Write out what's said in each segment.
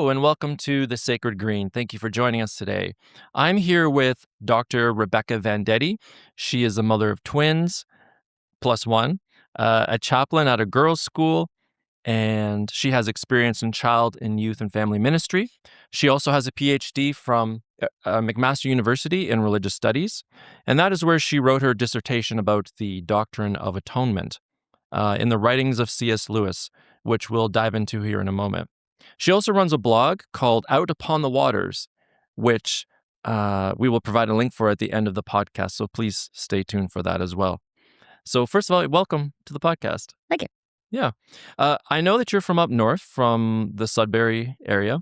Hello, and welcome to The Sacred Green. Thank you for joining us today. I'm here with Dr. Rebecca Vendetti. She is a mother of twins, plus one, a chaplain at a girls' school, and she has experience in child and youth and family ministry. She also has a PhD from McMaster University in religious studies, and that is where she wrote her dissertation about the doctrine of atonement in the writings of C.S. Lewis, which we'll dive into here in a moment. She also runs a blog called Out Upon the Waters, which we will provide a link for at the end of the podcast, so please stay tuned for that as well. So first of all, welcome to the podcast. Thank you. Yeah. I know that you're from up north, from the Sudbury area,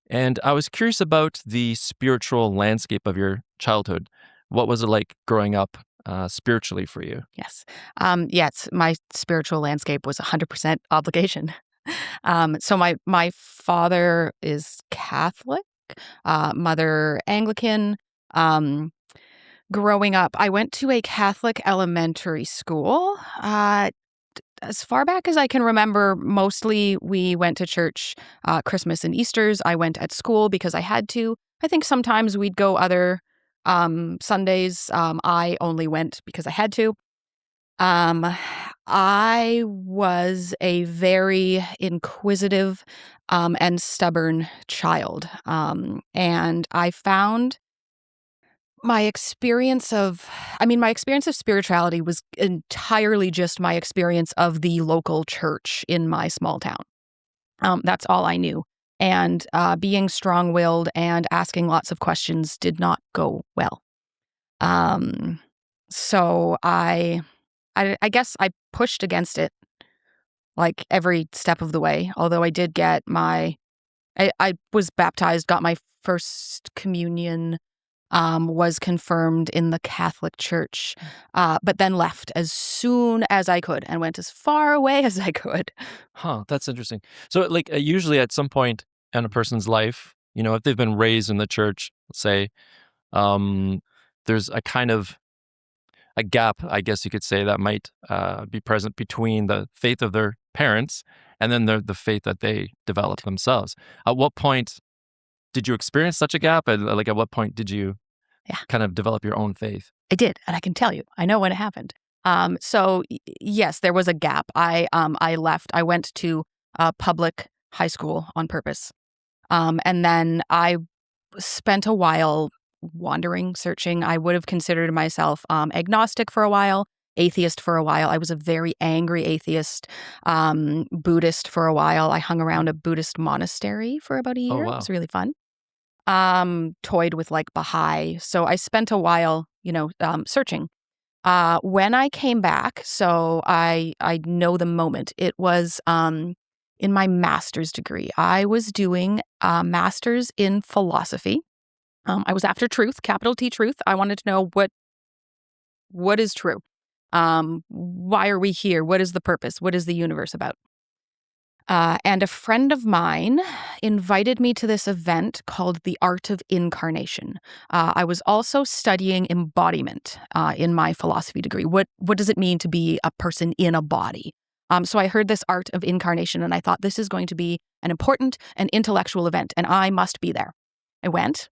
and I was curious about the spiritual landscape of your childhood. What was it like growing up spiritually for you? Yes. Yes, my spiritual landscape was 100% obligation. So my father is Catholic, mother Anglican. Growing up, I went to a Catholic elementary school. As far back as I can remember, mostly we went to church Christmas and Easters. I went at school because I had to. I think sometimes we'd go other Sundays. I only went because I had to. I was a very inquisitive and stubborn child. And I found my experience of spirituality was entirely just my experience of the local church in my small town. That's all I knew. And being strong-willed and asking lots of questions did not go well. So I guess I pushed against it like every step of the way, although I did get I was baptized, got my first communion, was confirmed in the Catholic Church, but then left as soon as I could and went as far away as I could. Huh, that's interesting. So, usually at some point in a person's life, if they've been raised in the church, let's say, there's a kind of a gap, I guess you could say, that might be present between the faith of their parents and then the faith that they develop themselves. At what point did you experience such a gap? And at what point did you kind of develop your own faith? I did, and I can tell you, I know when it happened. Yes, there was a gap. I left. I went to a public high school on purpose. And then I spent a while wandering, searching. I would have considered myself agnostic for a while, atheist for a while. I was a very angry atheist, Buddhist for a while. I hung around a Buddhist monastery for about a year. Oh, wow. It was really fun. Toyed with Baha'i. So I spent a while, searching. When I came back, so I know the moment. It was in my master's degree. I was doing a master's in philosophy. I was after truth, capital T truth. I wanted to know what is true. Why are we here? What is the purpose? What is the universe about? And a friend of mine invited me to this event called The Art of Incarnation. I was also studying embodiment in my philosophy degree. What does it mean to be a person in a body? So I heard this Art of Incarnation, and I thought this is going to be an important and intellectual event, and I must be there. I went,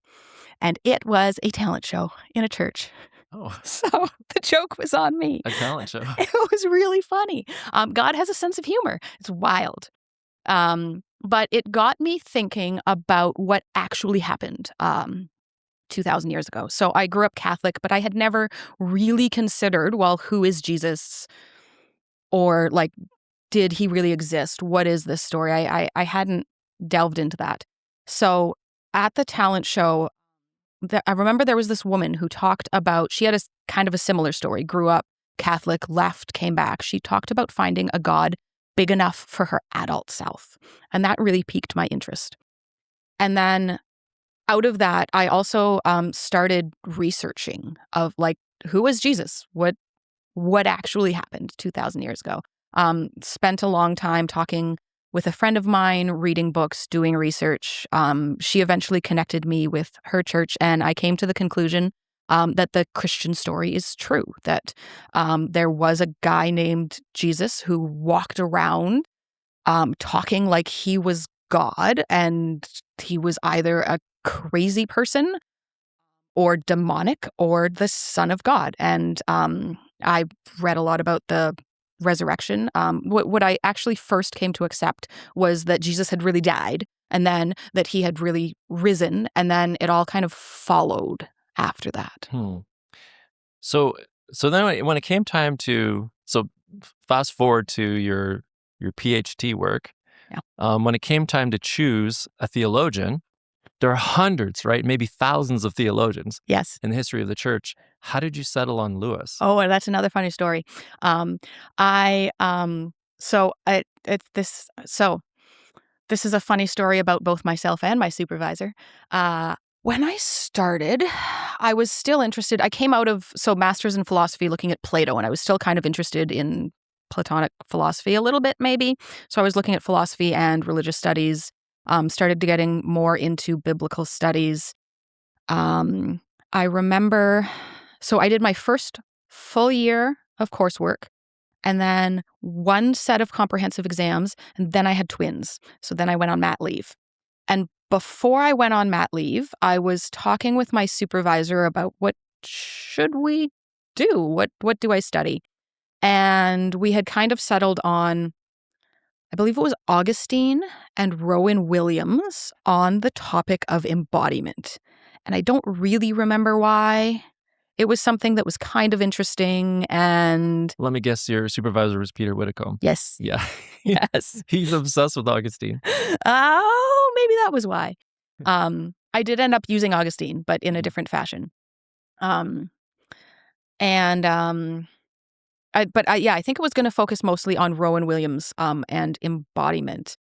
and it was a talent show in a church. Oh, So the joke was on me. a talent show. It was really funny. God has a sense of humor. It's wild. But it got me thinking about what actually happened 2,000 years ago. So I grew up Catholic, but I had never really considered, well, who is Jesus? Or did he really exist? What is this story? I hadn't delved into that. So at the talent show, I remember there was this woman who talked about, she had a kind of a similar story, grew up Catholic, left, came back. She talked about finding a God big enough for her adult self. And that really piqued my interest. And then out of that, I also started researching of who is Jesus? What actually happened 2,000 years ago? Spent a long time talking with a friend of mine, reading books, doing research. She eventually connected me with her church, and I came to the conclusion that the Christian story is true, that there was a guy named Jesus who walked around talking like he was God, and he was either a crazy person or demonic or the Son of God. And I read a lot about the resurrection. What I actually first came to accept was that Jesus had really died, and then that he had really risen, and then it all kind of followed after that. Hmm. So then when it came time to fast forward to your PhD work, Yeah. when it came time to choose a theologian, there are hundreds, right? Maybe thousands of theologians Yes. in the history of the church. How did you settle on Lewis? Oh, and that's another funny story. I so I it's this so This is a funny story about both myself and my supervisor. When I started, I was still interested. I came out of master's in philosophy looking at Plato, and I was still kind of interested in Platonic philosophy a little bit, maybe. So I was looking at philosophy and religious studies, started to getting more into biblical studies. I remember, so I did my first full year of coursework and then one set of comprehensive exams, and then I had twins. So then I went on mat leave. And before I went on mat leave, I was talking with my supervisor about what should we do? What do I study? And we had kind of settled on, I believe it was Augustine and Rowan Williams on the topic of embodiment. And I don't really remember why. It was something that was kind of interesting, and Let me guess, your supervisor was Peter Whitcomb. yes. Yeah. Yes. He's obsessed with Augustine. Oh, maybe that was why. I did end up using Augustine, but in a different fashion. Um, and I think it was going to focus mostly on Rowan Williams and embodiment.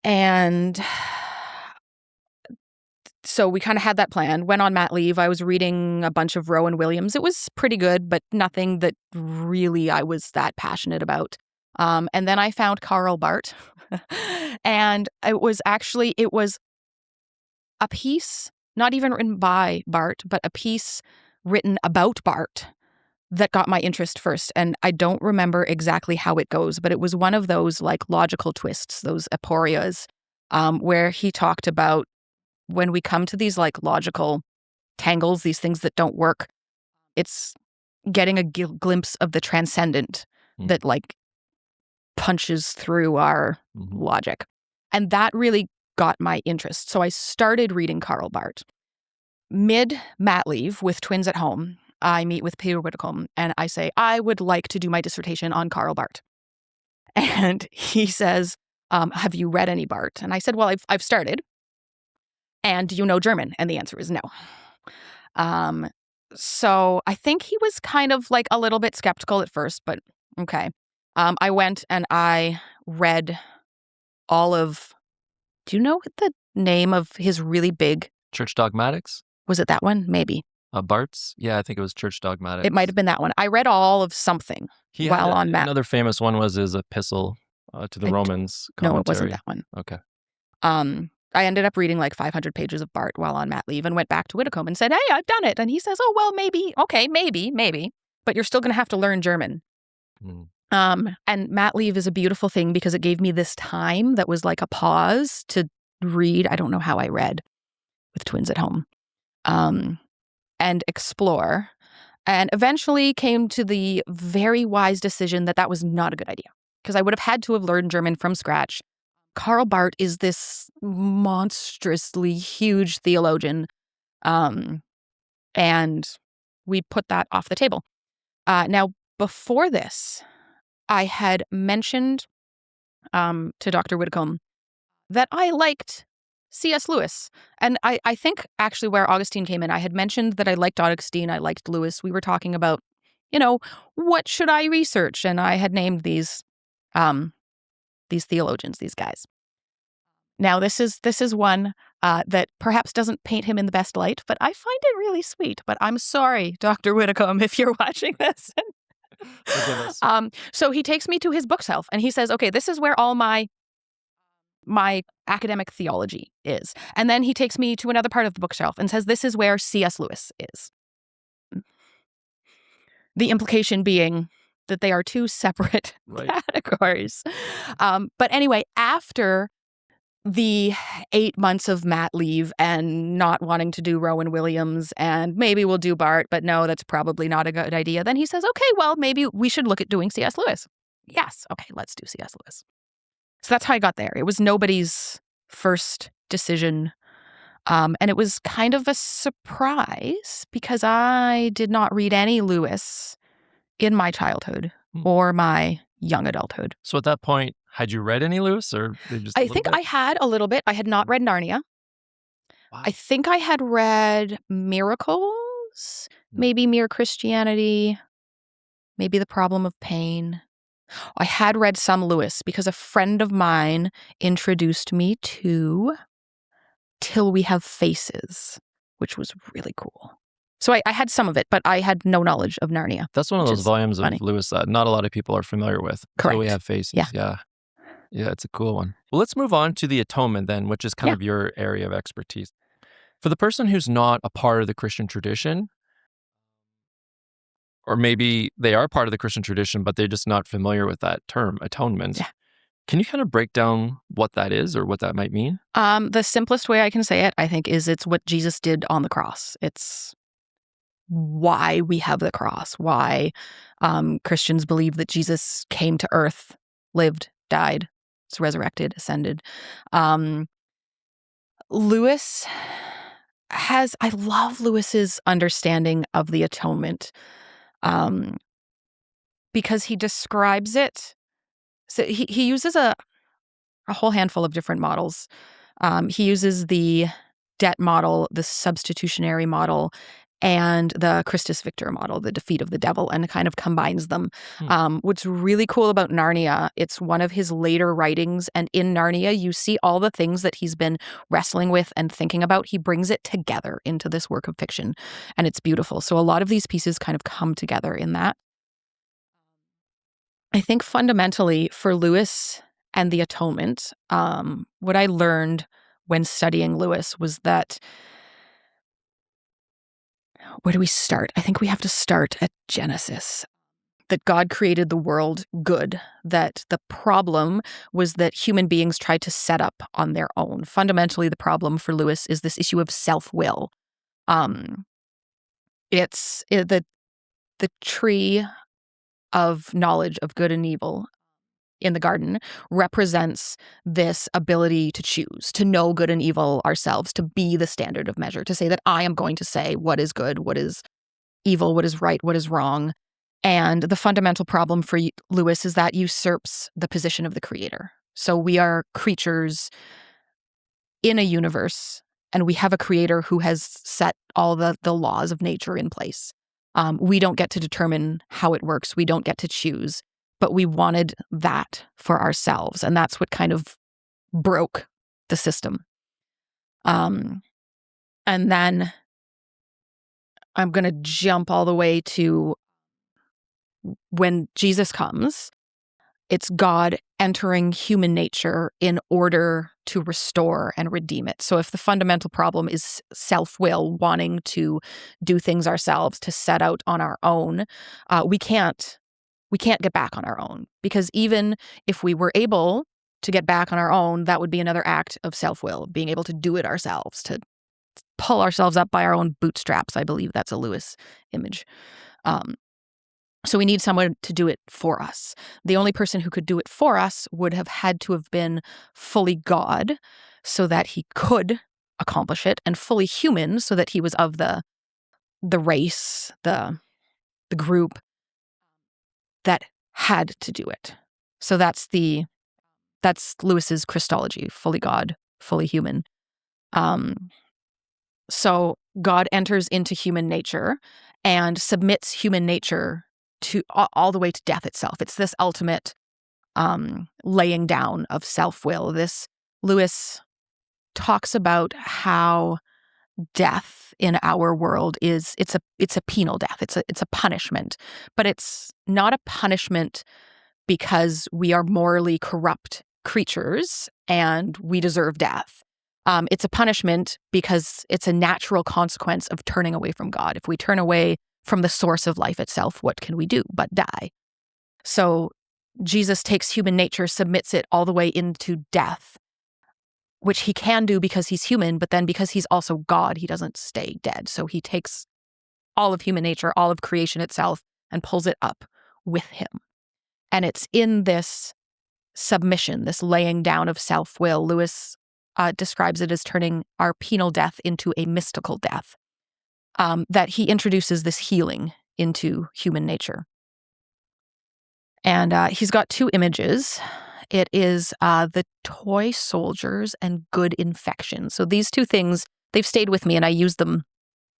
And so we kind of had that plan. Went on mat leave. I was reading a bunch of Rowan Williams. It was pretty good, but nothing that really I was that passionate about. And then I found Karl Barth, and it was a piece, not even written by Barth, but a piece written about Barth that got my interest first. And I don't remember exactly how it goes, but it was one of those like logical twists, those aporias, where he talked about when we come to these like logical tangles, these things that don't work, it's getting a glimpse of the transcendent that like punches through our logic. And that really got my interest. So I started reading Karl Barth. Mid mat leave with twins at home, I meet with Peter Whitcomb and I say, I would like to do my dissertation on Karl Barth. And he says, have you read any Barth? And I said, well, I've started. And do you know German? And the answer is no. So I think he was kind of like a little bit skeptical at first, but okay. I went and I read all of, do you know the name of his really big? Church Dogmatics? Was it that one? Maybe. Barth's? Yeah, I think it was Church Dogmatics. It might have been that one. I read all of something while on mat. Another famous one was his epistle to the Romans commentary. No, it wasn't that one. Okay. I ended up reading like 500 pages of Barth while on mat leave and went back to Whitcomb and said, hey, I've done it. And he says, oh, well, maybe. Okay, maybe. But you're still going to have to learn German. And mat leave is a beautiful thing because it gave me this time that was like a pause to read. I don't know how I read with twins at home. And explore. And eventually came to the very wise decision that was not a good idea because I would have had to have learned German from scratch. Karl Barth is this monstrously huge theologian, and we put that off the table. Now, before this, I had mentioned to Dr. Whitcomb that I liked C.S. Lewis. And I think actually where Augustine came in, I had mentioned that I liked Augustine, I liked Lewis. We were talking about, what should I research? And I had named these theologians, these guys. Now, this is one that perhaps doesn't paint him in the best light, but I find it really sweet. But I'm sorry, Dr. Whitcomb, if you're watching this. Forgive us. So he takes me to his bookshelf and he says, okay, this is where all my academic theology is. And then he takes me to another part of the bookshelf and says, this is where C.S. Lewis is. The implication being that they are two separate categories. But anyway, after the 8 months of mat leave and not wanting to do Rowan Williams and maybe we'll do Bart, but no, that's probably not a good idea. Then he says, okay, well, maybe we should look at doing C.S. Lewis. Yes, okay, let's do C.S. Lewis. So that's how I got there. It was nobody's first decision. And it was kind of a surprise because I did not read any Lewis in my childhood or my young adulthood. So at that point, had you read any Lewis or just a I little think bit? I had a little bit. I had not read Narnia. Wow. I think I had read Miracles, maybe Mere Christianity, maybe The Problem of Pain. I had read some Lewis because a friend of mine introduced me to Till We Have Faces, which was really cool. So I had some of it, but I had no knowledge of Narnia. That's one of which those is volumes funny. of Lewis that not a lot of people are familiar with. Correct. Till We Have Faces. Yeah. Yeah. Yeah, it's a cool one. Well, let's move on to the Atonement then, which is kind Yeah. of your area of expertise. For the person who's not a part of the Christian tradition, or maybe they are part of the Christian tradition, but they're just not familiar with that term, atonement. Yeah. Can you kind of break down what that is or what that might mean? The simplest way I can say it, I think, is it's what Jesus did on the cross. It's why we have the cross, why Christians believe that Jesus came to earth, lived, died, was resurrected, ascended. Lewis I love Lewis's understanding of the atonement because he describes it. So he uses a whole handful of different models. He uses the debt model, the substitutionary model, and the Christus Victor model, the defeat of the devil, and kind of combines them. What's really cool about Narnia, it's one of his later writings, and in Narnia, you see all the things that he's been wrestling with and thinking about. He brings it together into this work of fiction, and it's beautiful. So a lot of these pieces kind of come together in that. I think fundamentally for Lewis and the Atonement, what I learned when studying Lewis was that, where do we start? I think we have to start at Genesis. That God created the world good, that the problem was that human beings tried to set up on their own. Fundamentally, the problem for Lewis is this issue of self-will. It's the tree of knowledge of good and evil in the garden represents this ability to choose, to know good and evil ourselves, to be the standard of measure, to say that I am going to say what is good, what is evil, what is right, what is wrong. And the fundamental problem for Lewis is that usurps the position of the creator. So we are creatures in a universe, and we have a creator who has set all the laws of nature in place. We don't get to determine how it works. We don't get to choose. But we wanted that for ourselves. And that's what kind of broke the system. And then I'm going to jump all the way to when Jesus comes. It's God entering human nature in order to restore and redeem it. So if the fundamental problem is self-will, wanting to do things ourselves, to set out on our own, we can't get back on our own, because even if we were able to get back on our own, that would be another act of self-will, being able to do it ourselves, to pull ourselves up by our own bootstraps. I believe that's a Lewis image. So we need someone to do it for us. The only person who could do it for us would have had to have been fully God so that he could accomplish it, and fully human so that he was of the race, the group that had to do it. So that's Lewis's Christology, fully God, fully human. So God enters into human nature and submits human nature to all the way to death itself. It's this ultimate laying down of self-will. This Lewis talks about how death in our world it's a penal death. It's a punishment, but it's not a punishment because we are morally corrupt creatures and we deserve death. It's a punishment because it's a natural consequence of turning away from God. If we turn away from the source of life itself, what can we do but die? So Jesus takes human nature, submits it all the way into death, which he can do because he's human, but then because he's also God, he doesn't stay dead. So he takes all of human nature, all of creation itself, and pulls it up with him. And it's in this submission, this laying down of self-will. Lewis describes it as turning our penal death into a mystical death, that he introduces this healing into human nature. And he's got two images. It is the toy soldiers and good infection. So these two things, they've stayed with me, and I use them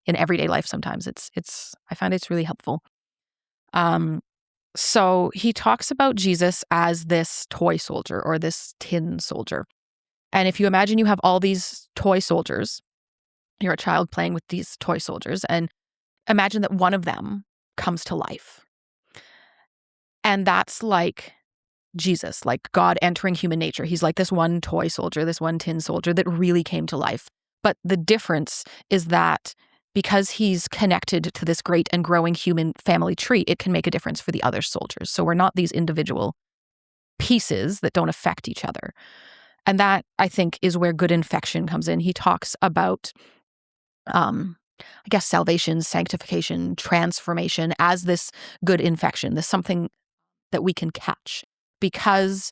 in everyday life sometimes. I find it's really helpful. So he talks about Jesus as this toy soldier or this tin soldier. And if you imagine you have all these toy soldiers, you're a child playing with these toy soldiers, and imagine that one of them comes to life. And that's like Jesus, like God entering human nature. He's like this one toy soldier, this one tin soldier that really came to life. But the difference is that because he's connected to this great and growing human family tree, it can make a difference for the other soldiers. So we're not these individual pieces that don't affect each other. And that, I think, is where good infection comes in. He talks about, I guess, salvation, sanctification, transformation as this good infection, this something that we can catch. Because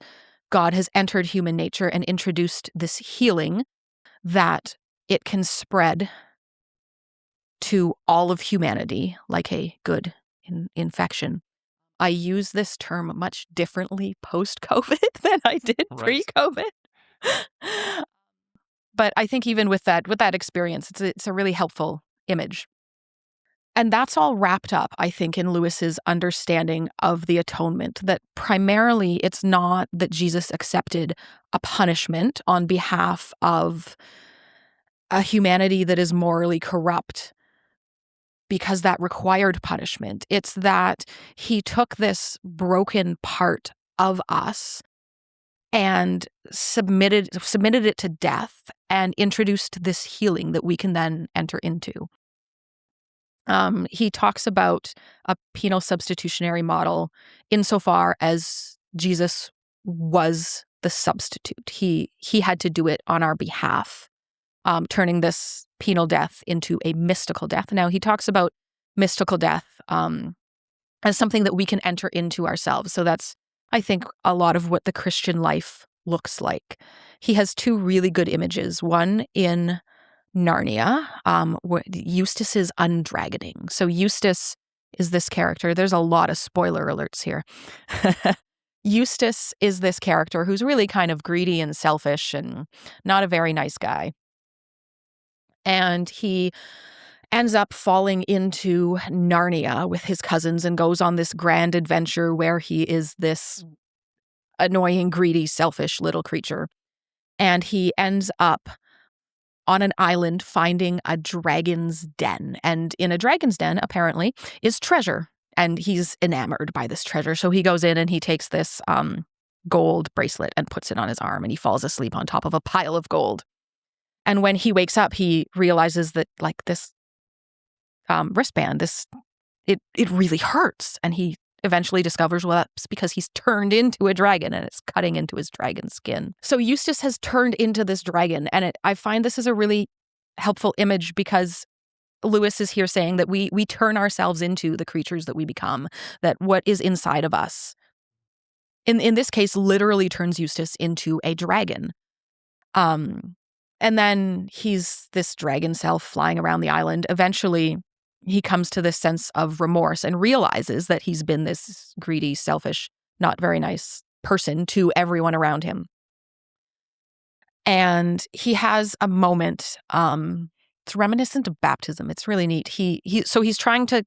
God has entered human nature and introduced this healing, that it can spread to all of humanity like a good infection. I use this term much differently post-COVID than I did pre-COVID. But I think even with that experience, it's a really helpful image. And that's all wrapped up, I think, in Lewis's understanding of the atonement, that primarily it's not that Jesus accepted a punishment on behalf of a humanity that is morally corrupt because that required punishment. It's that he took this broken part of us and submitted it to death and introduced this healing that we can then enter into. He talks about a penal substitutionary model insofar as Jesus was the substitute. He had to do it on our behalf, turning this penal death into a mystical death. Now, he talks about mystical death as something that we can enter into ourselves. So that's, I think, a lot of what the Christian life looks like. He has two really good images. One in Narnia, where Eustace is undragoning. So Eustace is this character. There's a lot of spoiler alerts here. Eustace is this character who's really kind of greedy and selfish and not a very nice guy. And he ends up falling into Narnia with his cousins and goes on this grand adventure where he is this annoying, greedy, selfish little creature. And he ends up on an island finding a dragon's den. And in a dragon's den, apparently, is treasure. And he's enamored by this treasure. So he goes in and he takes this gold bracelet and puts it on his arm, and he falls asleep on top of a pile of gold. And when he wakes up, he realizes that, like, this wristband, it really hurts. And he eventually discovers, well, that's because he's turned into a dragon and it's cutting into his dragon skin. So Eustace has turned into this dragon. And I find this is a really helpful image because Lewis is here saying that we turn ourselves into the creatures that we become, that what is inside of us, in this case, literally turns Eustace into a dragon. And then he's this dragon self flying around the island. Eventually, he comes to this sense of remorse and realizes that he's been this greedy, selfish, not very nice person to everyone around him. And he has a moment, it's reminiscent of baptism. It's really neat. So he's trying to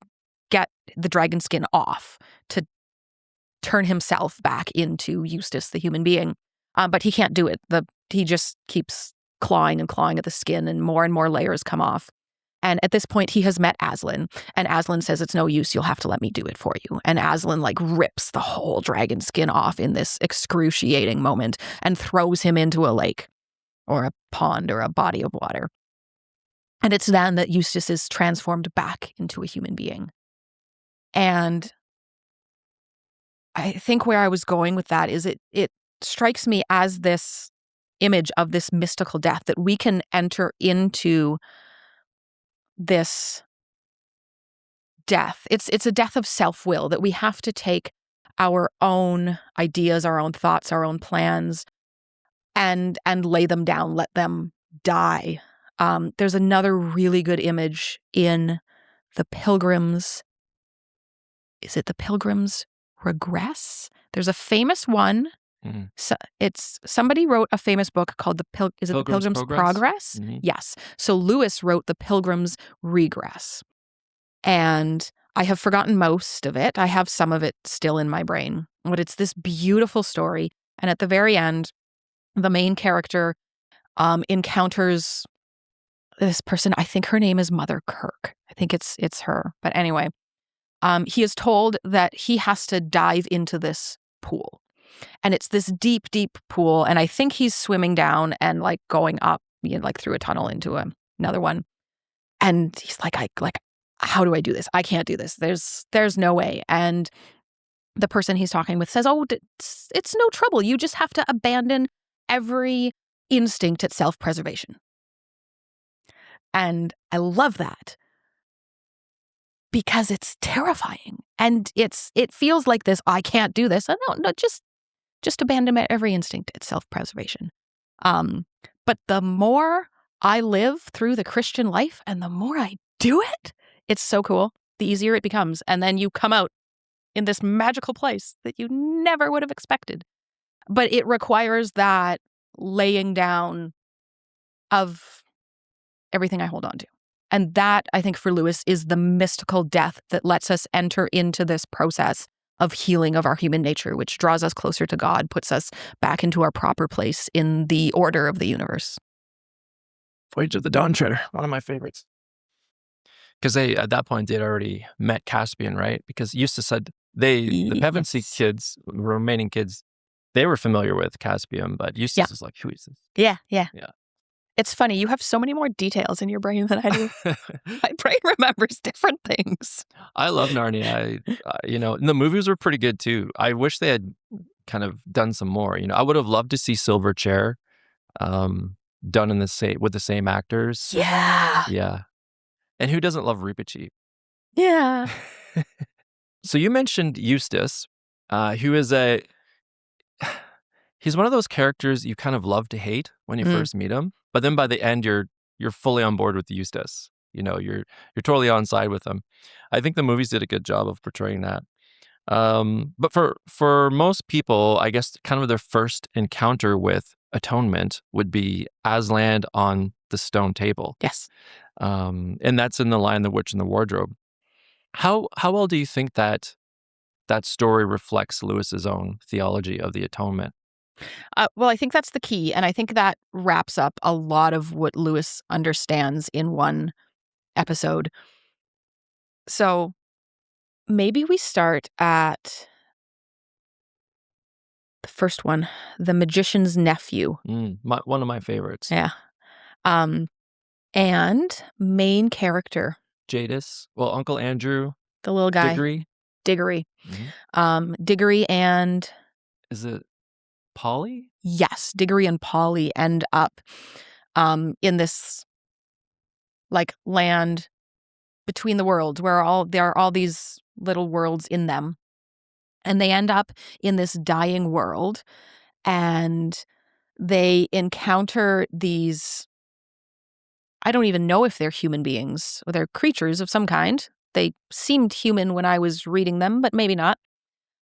get the dragon skin off to turn himself back into Eustace, the human being. But he can't do it. He just keeps clawing and clawing at the skin, and more layers come off. And at this point, he has met Aslan, and Aslan says, it's no use, you'll have to let me do it for you. And Aslan, like, rips the whole dragon skin off in this excruciating moment and throws him into a lake or a pond or a body of water. And it's then that Eustace is transformed back into a human being. And I think where I was going with that is it strikes me as this image of this mystical death, that we can enter into this death. It's a death of self-will, that we have to take our own ideas, our own thoughts, our own plans, and lay them down, let them die. There's another really good image in the Pilgrims. Is it the Pilgrims Regress? There's a famous one. Mhm. So it's somebody wrote a famous book called the Pilgrim's Pilgrim's Progress? Progress? Mhm. Yes. So Lewis wrote the Pilgrim's Regress. And I have forgotten most of it. I have some of it still in my brain. But it's this beautiful story. And at the very end, the main character encounters this person. I think her name is Mother Kirk. I think it's her. But anyway, he is told that he has to dive into this pool. And it's this deep, deep pool. And I think he's swimming down and like going up, like through a tunnel into another one. And he's like, how do I do this? I can't do this. There's no way. And the person he's talking with says, oh, it's no trouble. You just have to abandon every instinct at self-preservation. And I love that because it's terrifying. And it feels like this, I can't do this. No, just abandon every instinct at self-preservation. But the more I live through the Christian life and the more I do it, it's so cool. The easier it becomes. And then you come out in this magical place that you never would have expected. But it requires that laying down of everything I hold on to. And that, I think, for Lewis, is the mystical death that lets us enter into this process of healing of our human nature, which draws us closer to God, puts us back into our proper place in the order of the universe. Voyage of the Dawn Treader, one of my favorites. Because at that point, they'd already met Caspian, right? Because Eustace said the Pevensey Yes. kids, remaining kids, they were familiar with Caspian, but Eustace is like, who is this? Yeah. It's funny. You have so many more details in your brain than I do. My brain remembers different things. I love Narnia. And the movies were pretty good too. I wish they had kind of done some more. I would have loved to see Silverchair done in with the same actors. Yeah. Yeah. And who doesn't love Reepicheep? Yeah. So you mentioned Eustace, who is he's one of those characters you kind of love to hate when you first meet him, but then by the end you're fully on board with Eustace. You're totally on side with him. I think the movies did a good job of portraying that. But for most people, I guess kind of their first encounter with Atonement would be Aslan on the stone table. Yes. And that's in The Lion, the Witch, and the Wardrobe. How well do you think that story reflects Lewis's own theology of the atonement? Well, I think that's the key. And I think that wraps up a lot of what Lewis understands in one episode. So maybe we start at the first one, The Magician's Nephew. One of my favorites. Yeah. And main character. Jadis. Well, Uncle Andrew. The little guy. Diggory. Mm-hmm. Diggory and... Is it Polly? Yes. Diggory and Polly end up in this like land between the worlds where there are all these little worlds in them. And they end up in this dying world and they encounter these, I don't even know if they're human beings or they're creatures of some kind. They seemed human when I was reading them, but maybe not.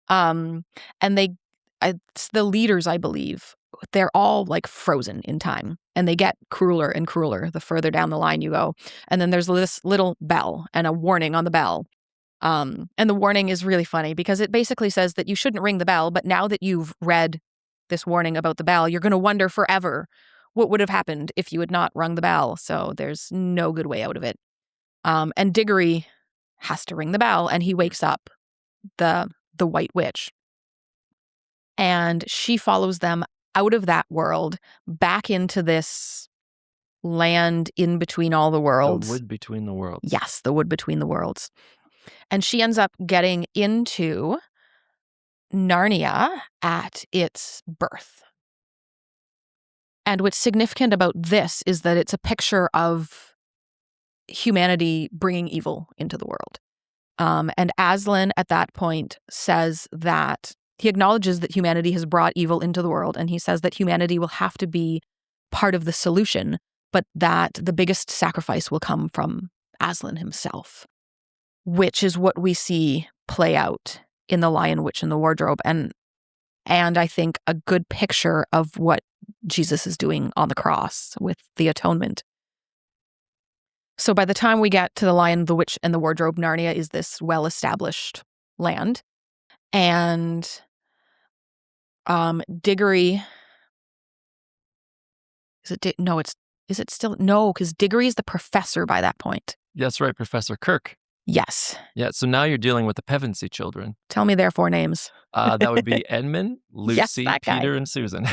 And it's the leaders, I believe, they're all like frozen in time and they get crueler and crueler the further down the line you go. And then there's this little bell and a warning on the bell. And the warning is really funny because it basically says that you shouldn't ring the bell, but now that you've read this warning about the bell, you're going to wonder forever what would have happened if you had not rung the bell. So there's no good way out of it. And Diggory has to ring the bell and he wakes up the White Witch. And she follows them out of that world back into this land in between all the worlds. The wood between the worlds. Yes, the wood between the worlds. And she ends up getting into Narnia at its birth. And what's significant about this is that it's a picture of humanity bringing evil into the world. And Aslan at that point says that he acknowledges that humanity has brought evil into the world, and he says that humanity will have to be part of the solution, but that the biggest sacrifice will come from Aslan himself, which is what we see play out in The Lion, Witch, and the Wardrobe, and I think a good picture of what Jesus is doing on the cross with the atonement. So by the time we get to The Lion, the Witch, and the Wardrobe, Narnia is this well-established land. And Diggory... is it still? No, because Diggory is the professor by that point. That's right, Professor Kirk. Yes. Yeah, so now you're dealing with the Pevensey children. Tell me their 4 names. That would be Edmund, Lucy, that guy. Peter, and Susan.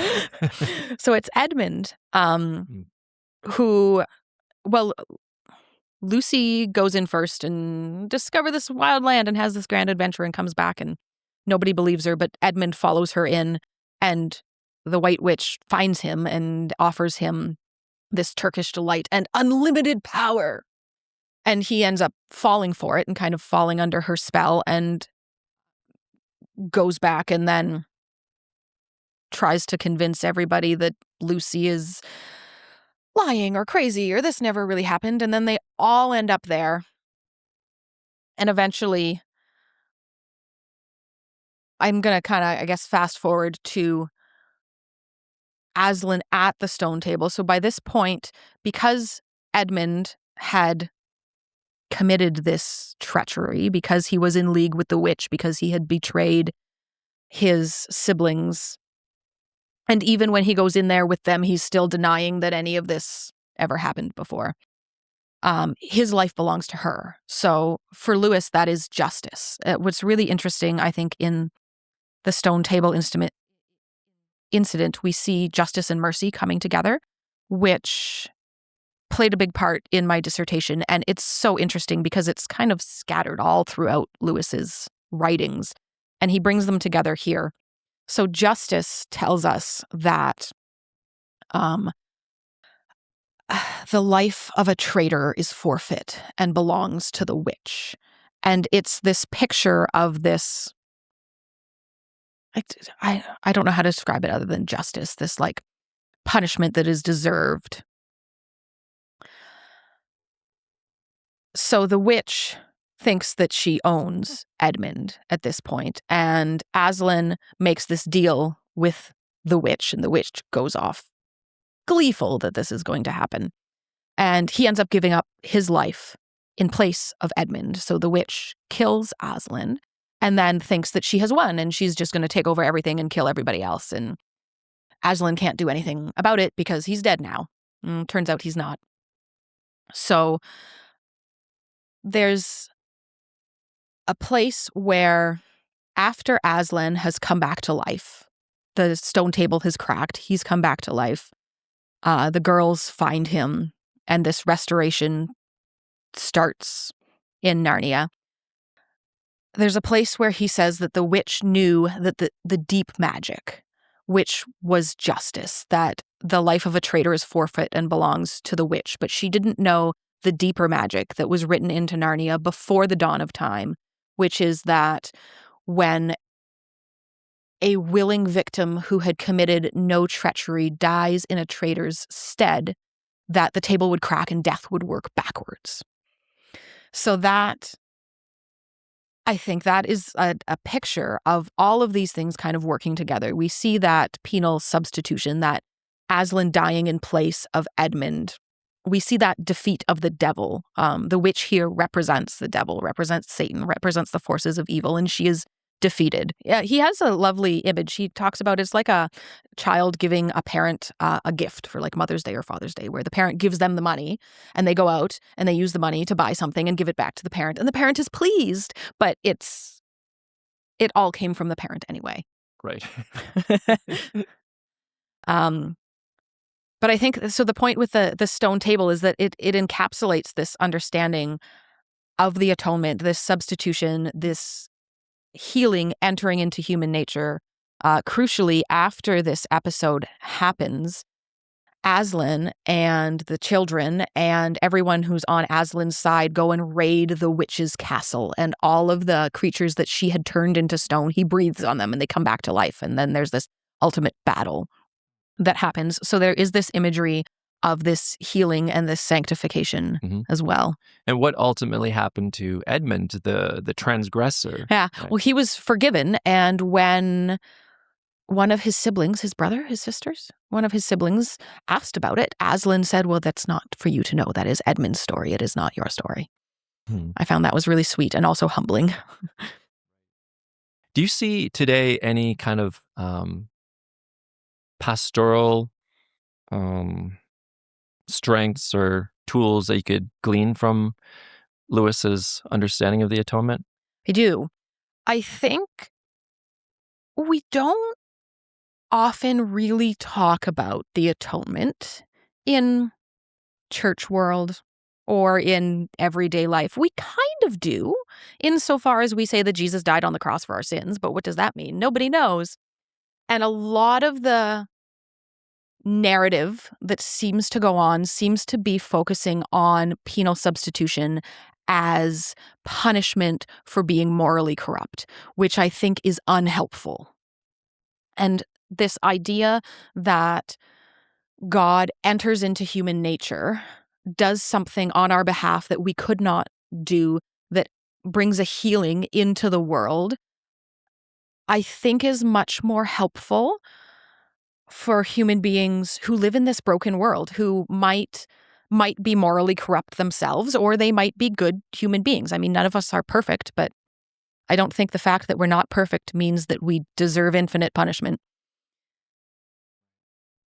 So it's Edmund, who, well, Lucy goes in first and discovers this wild land and has this grand adventure and comes back, and nobody believes her, but Edmund follows her in, and the White Witch finds him and offers him this Turkish delight and unlimited power. And he ends up falling for it and kind of falling under her spell, and goes back and then tries to convince everybody that Lucy is lying or crazy or this never really happened. And then they all end up there. And eventually, I'm going to kind of, I guess, fast forward to Aslan at the stone table. So by this point, because Edmund had committed this treachery, because he was in league with the witch, because he had betrayed his siblings, and even when he goes in there with them, he's still denying that any of this ever happened before. His life belongs to her. So for Lewis, that is justice. What's really interesting, I think, in the stone table incident, we see justice and mercy coming together, which played a big part in my dissertation. And it's so interesting because it's kind of scattered all throughout Lewis's writings, and he brings them together here. So justice tells us that the life of a traitor is forfeit and belongs to the witch. And it's this picture of this, I don't know how to describe it other than justice, this like punishment that is deserved. So the witch thinks that she owns Edmund at this point, and Aslan makes this deal with the witch, and the witch goes off gleeful that this is going to happen. And he ends up giving up his life in place of Edmund. So the witch kills Aslan and then thinks that she has won and she's just going to take over everything and kill everybody else. And Aslan can't do anything about it because he's dead now. Turns out he's not. So there's a place where after Aslan has come back to life, the stone table has cracked, he's come back to life, the girls find him, and this restoration starts in Narnia. There's a place where he says that the witch knew that the deep magic, which was justice, that the life of a traitor is forfeit and belongs to the witch, but she didn't know the deeper magic that was written into Narnia before the dawn of time, which is that when a willing victim who had committed no treachery dies in a traitor's stead, that the table would crack and death would work backwards. So that, I think that is a picture of all of these things kind of working together. We see that penal substitution, that Aslan dying in place of Edmund. We see that defeat of the devil. The witch here represents the devil, represents Satan, represents the forces of evil, and she is defeated. Yeah, he has a lovely image. He talks about it's like a child giving a parent a gift for like Mother's Day or Father's Day, where the parent gives them the money and they go out and they use the money to buy something and give it back to the parent, and the parent is pleased, but it all came from the parent anyway. Right. But I think, so the point with the stone table is that it encapsulates this understanding of the atonement, this substitution, this healing entering into human nature. Crucially, after this episode happens, Aslan and the children and everyone who's on Aslan's side go and raid the witch's castle, and all of the creatures that she had turned into stone, he breathes on them and they come back to life. And then there's this ultimate battle that happens. So there is this imagery of this healing and this sanctification as well. And what ultimately happened to Edmund, the transgressor? Yeah. Right. Well, he was forgiven. And when one of his siblings, his brother, his sisters, one of his siblings asked about it, Aslan said, well, that's not for you to know. That is Edmund's story. It is not your story. I found that was really sweet and also humbling. Do you see today any kind of pastoral strengths or tools that you could glean from Lewis's understanding of the atonement? I do. I think we don't often really talk about the atonement in church world or in everyday life. We kind of do, insofar as we say that Jesus died on the cross for our sins, but what does that mean? Nobody knows. And a lot of the narrative that seems to go on seems to be focusing on penal substitution as punishment for being morally corrupt, which I think is unhelpful. And this idea that God enters into human nature, does something on our behalf that we could not do, that brings a healing into the world, I think is much more helpful for human beings who live in this broken world, who might be morally corrupt themselves, or they might be good human beings. I mean, none of us are perfect, but I don't think the fact that we're not perfect means that we deserve infinite punishment.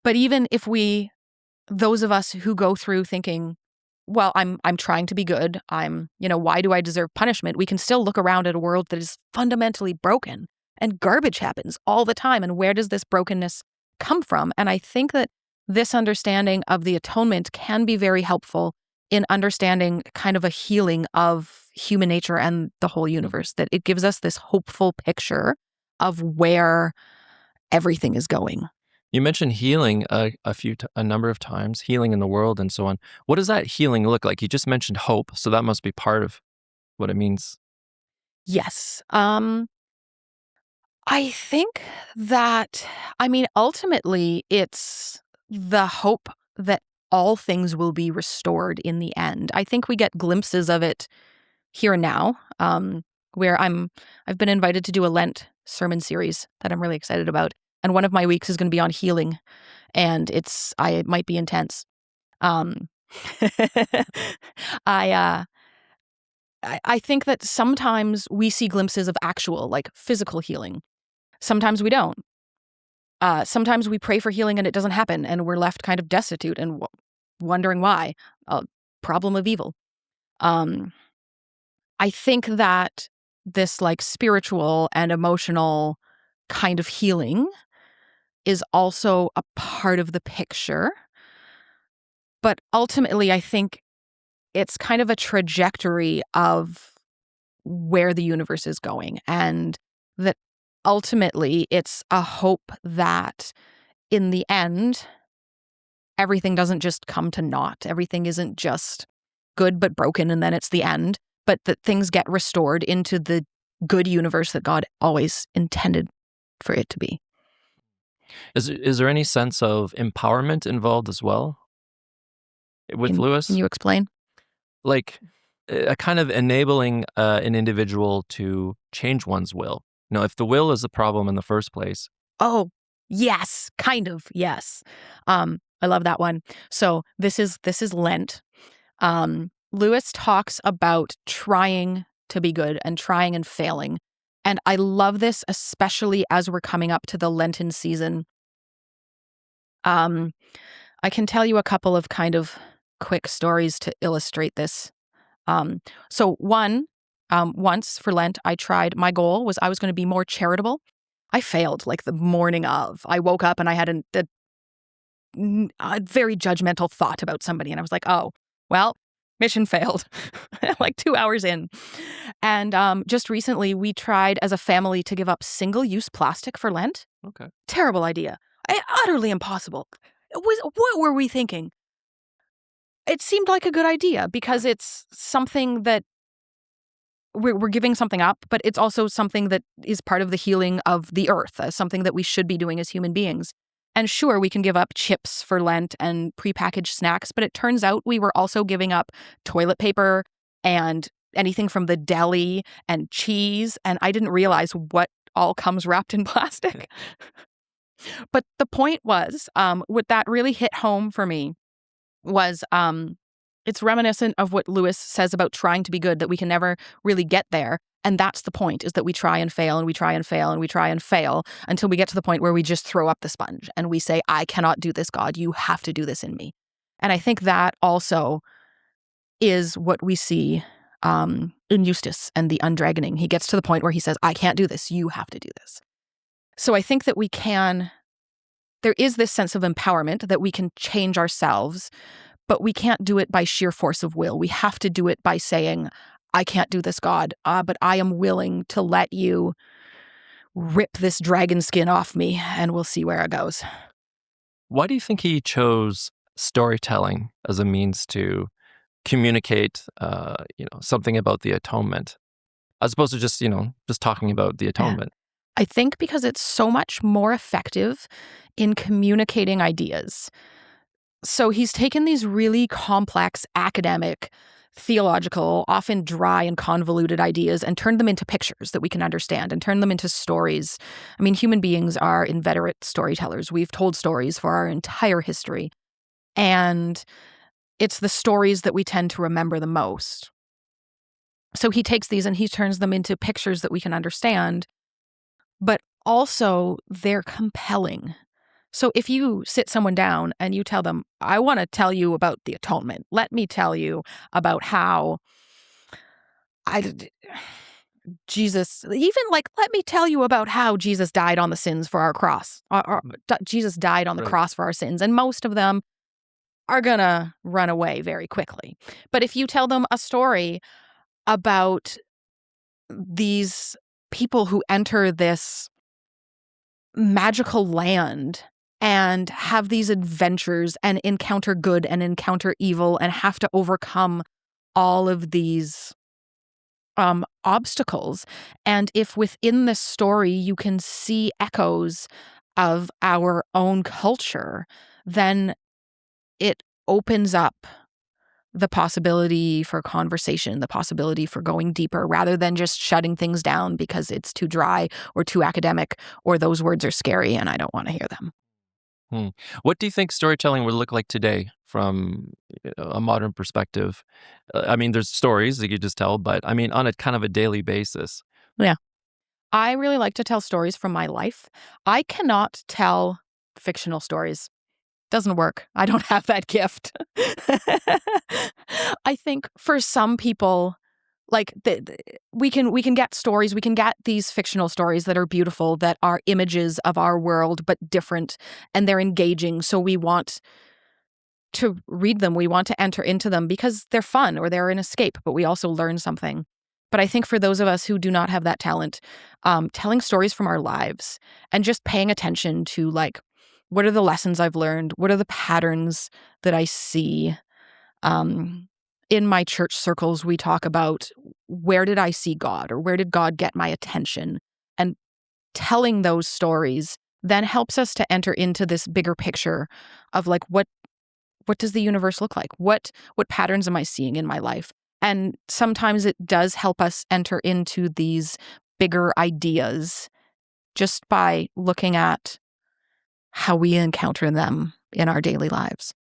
But even if those of us who go through thinking, well, I'm trying to be good, why do I deserve punishment? We can still look around at a world that is fundamentally broken, and garbage happens all the time. And where does this brokenness come from? And I think that this understanding of the atonement can be very helpful in understanding kind of a healing of human nature and the whole universe, that it gives us this hopeful picture of where everything is going. You mentioned healing a number of times, healing in the world and so on. What does that healing look like? You just mentioned hope, so that must be part of what it means. Yes. I think that, ultimately, it's the hope that all things will be restored in the end. I think we get glimpses of it here and now, where I've been invited to do a Lent sermon series that I'm really excited about. And one of my weeks is going to be on healing, and it might be intense. I think that sometimes we see glimpses of actual, like, physical healing. Sometimes we don't. Sometimes we pray for healing and it doesn't happen, and we're left kind of destitute and wondering why. A problem of evil. I think that this, like, spiritual and emotional kind of healing is also a part of the picture. But ultimately, I think it's kind of a trajectory of where the universe is going, and that ultimately it's a hope that in the end, everything doesn't just come to naught. Everything isn't just good but broken and then it's the end, but that things get restored into the good universe that God always intended for it to be. Is there any sense of empowerment involved as well with Lewis? Can you explain? Like a kind of enabling an individual to change one's will. If the will is the problem in the first place. Oh, yes, kind of, yes. I love that one. So this is Lent. Lewis talks about trying to be good and trying and failing. And I love this, especially as we're coming up to the Lenten season. I can tell you a couple of kind of quick stories to illustrate this. So once for Lent, my goal was I was going to be more charitable. I failed like the morning of. I woke up and I had a very judgmental thought about somebody. And I was like, oh, well, mission failed, like 2 hours in. And just recently, we tried as a family to give up single-use plastic for Lent. Okay. Terrible idea. Utterly impossible. What were we thinking? It seemed like a good idea because it's something that we're giving something up, but it's also something that is part of the healing of the earth, something that we should be doing as human beings. And sure, we can give up chips for Lent and prepackaged snacks, but it turns out we were also giving up toilet paper and anything from the deli and cheese. And I didn't realize what all comes wrapped in plastic. But the point was, what that really hit home for me was it's reminiscent of what Lewis says about trying to be good, that we can never really get there. And that's the point, is that we try and fail and we try and fail and we try and fail until we get to the point where we just throw up the sponge and we say, I cannot do this, God. You have to do this in me. And I think that also is what we see in Eustace and the undragoning. He gets to the point where he says, I can't do this. You have to do this. So I think that there is this sense of empowerment that we can change ourselves, but we can't do it by sheer force of will. We have to do it by saying, I can't do this, God, but I am willing to let you rip this dragon skin off me, and we'll see where it goes. Why do you think he chose storytelling as a means to communicate, something about the atonement, as opposed to just talking about the atonement? I think because it's so much more effective in communicating ideas. So he's taken these really complex, academic, theological, often dry and convoluted ideas and turned them into pictures that we can understand and turned them into stories. I mean, human beings are inveterate storytellers. We've told stories for our entire history. And it's the stories that we tend to remember the most. So he takes these and he turns them into pictures that we can understand, but also they're compelling. So if you sit someone down and you tell them, I want to tell you about the atonement. Let me tell you about how Jesus, even let me tell you about how Jesus died on the sins for our cross. Jesus died on the cross for our sins. And most of them are going to run away very quickly. But if you tell them a story about these people who enter this magical land and have these adventures and encounter good and encounter evil and have to overcome all of these obstacles. And if within the story you can see echoes of our own culture, then it opens up the possibility for conversation, the possibility for going deeper, rather than just shutting things down because it's too dry or too academic or those words are scary and I don't want to hear them. What do you think storytelling would look like today from a modern perspective? I mean, there's stories that you just tell, but I mean, on a kind of a daily basis. Yeah. I really like to tell stories from my life. I cannot tell fictional stories. Doesn't work. I don't have that gift. I think for some people, we can get stories, we can get these fictional stories that are beautiful, that are images of our world, but different, and they're engaging. So we want to read them. We want to enter into them because they're fun or they're an escape, but we also learn something. But I think for those of us who do not have that talent, telling stories from our lives and just paying attention to what are the lessons I've learned? What are the patterns that I see? In my church circles, we talk about where did I see God or where did God get my attention? And telling those stories then helps us to enter into this bigger picture of what does the universe look like? What patterns am I seeing in my life? And sometimes it does help us enter into these bigger ideas just by looking at how we encounter them in our daily lives.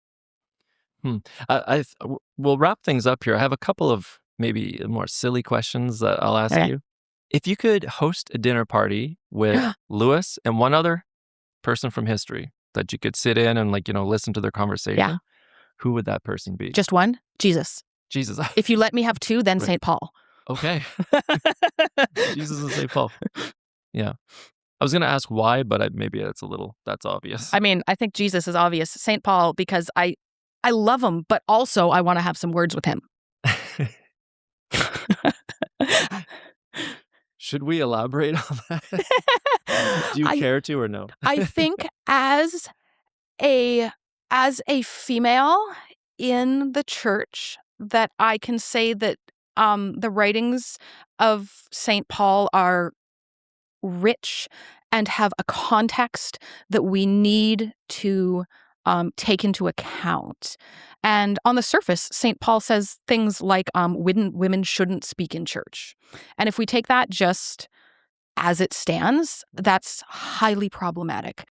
We'll wrap things up here. I have a couple of maybe more silly questions that I'll ask you. If you could host a dinner party with Lewis and one other person from history that you could sit in and listen to their conversation, who would that person be? Just one? Jesus. Jesus. If you let me have two, then St. Paul. Okay. Jesus and St. Paul. Yeah. I was going to ask why, but maybe that's obvious. I mean, I think Jesus is obvious. St. Paul, because I love him, but also I want to have some words with him. Should we elaborate on that? Do you care to or no? I think as a as a female in the church, that I can say that the writings of St. Paul are rich and have a context that we need to take into account. And on the surface, St. Paul says things like women shouldn't speak in church. And if we take that just as it stands, that's highly problematic.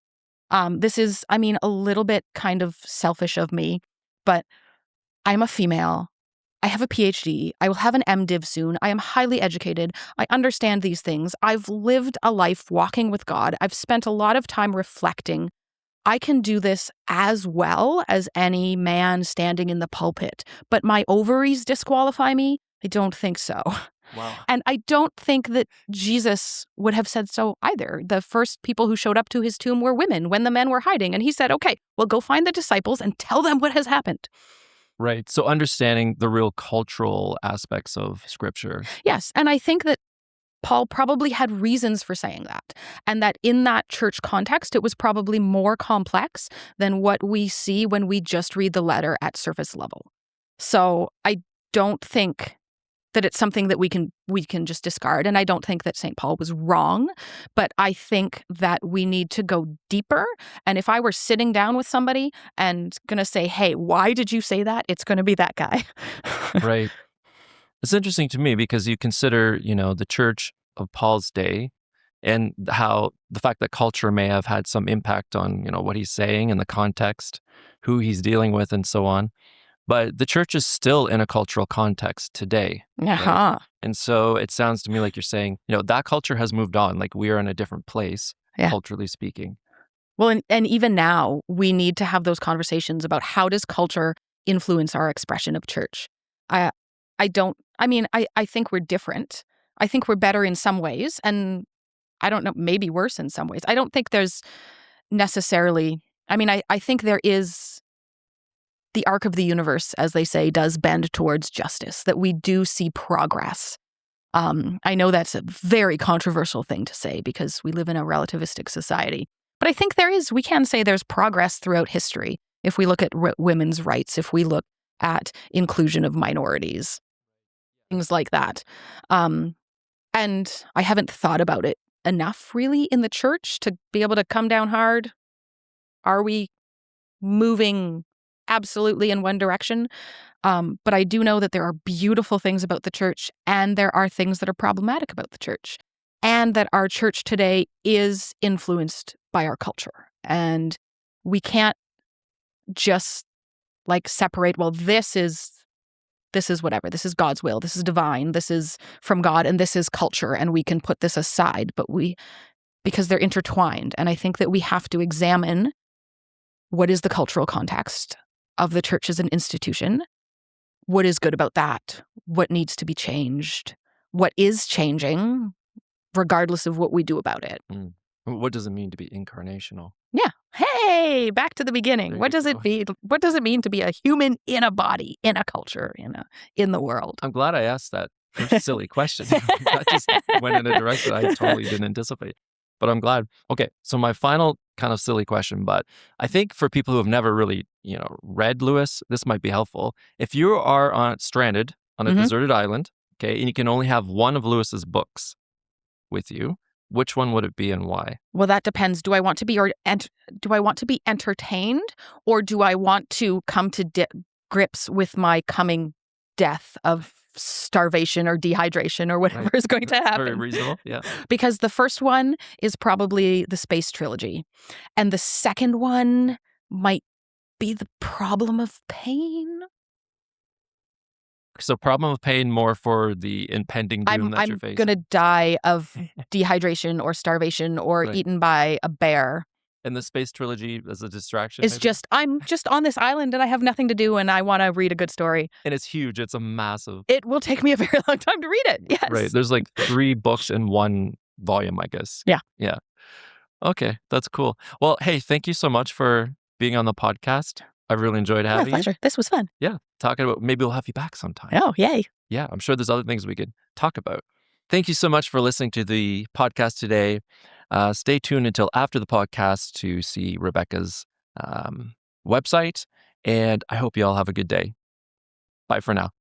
This is, a little bit kind of selfish of me, but I'm a female. I have a PhD. I will have an MDiv soon. I am highly educated. I understand these things. I've lived a life walking with God. I've spent a lot of time reflecting. I can do this as well as any man standing in the pulpit, but my ovaries disqualify me? I don't think so. Wow. And I don't think that Jesus would have said so either. The first people who showed up to his tomb were women when the men were hiding. And he said, okay, well, go find the disciples and tell them what has happened. Right. So understanding the real cultural aspects of Scripture. Yes. And I think that Paul probably had reasons for saying that. And that in that church context, it was probably more complex than what we see when we just read the letter at surface level. So I don't think that it's something that we can just discard. And I don't think that St. Paul was wrong, but I think that we need to go deeper. And if I were sitting down with somebody and going to say, hey, why did you say that? It's going to be that guy. Right. It's interesting to me because you consider, the church of Paul's day and how the fact that culture may have had some impact on, what he's saying and the context, who he's dealing with and so on. But the church is still in a cultural context today. Uh-huh. Right? And so it sounds to me like you're saying, that culture has moved on. Like we are in a different place, culturally speaking. Well, and even now, we need to have those conversations about how does culture influence our expression of church. I think we're different. I think we're better in some ways. And I don't know, maybe worse in some ways. I don't think there's necessarily, I think there is the arc of the universe, as they say, does bend towards justice, that we do see progress. I know that's a very controversial thing to say because we live in a relativistic society. But I think we can say there's progress throughout history if we look at women's rights, if we look at inclusion of minorities, things like that. And I haven't thought about it enough really in the church to be able to come down hard. Are we moving absolutely in one direction? But I do know that there are beautiful things about the church and there are things that are problematic about the church, and that our church today is influenced by our culture. And we can't just separate, well, this is whatever, this is God's will, this is divine, this is from God, and this is culture, and we can put this aside, because they're intertwined. And I think that we have to examine what is the cultural context of the church as an institution. What is good about that? What needs to be changed? What is changing, regardless of what we do about it? What does it mean to be incarnational? Yeah. Hey, back to the beginning. What does it mean to be a human in a body, in a culture, in the world? I'm glad I asked that silly question. That just went in a direction I totally didn't anticipate. But I'm glad. Okay, so my final kind of silly question, but I think for people who have never really, read Lewis, this might be helpful. If you are stranded on a deserted island, okay, and you can only have one of Lewis's books with you, which one would it be and why? Well, that depends. Do I want to be entertained, or do I want to come to grips with my coming death of starvation or dehydration or whatever is going to happen? Very reasonable, yeah. Because the first one is probably the space trilogy, and the second one might be the problem of pain. So problem of pain more for the impending doom that you're facing. I'm going to die of dehydration or starvation or eaten by a bear. And the space trilogy as a distraction? It's just, I'm just on this island and I have nothing to do and I want to read a good story. And it's huge. It's a massive. It will take me a very long time to read it. Yes. Right. There's 3 books in one volume, I guess. Yeah. Yeah. Okay. That's cool. Well, hey, thank you so much for being on the podcast. I really enjoyed having you. My pleasure. This was fun. Yeah. Talking about, maybe we'll have you back sometime. Oh, yay. Yeah. I'm sure there's other things we could talk about. Thank you so much for listening to the podcast today. Stay tuned until after the podcast to see Rebecca's website. And I hope you all have a good day. Bye for now.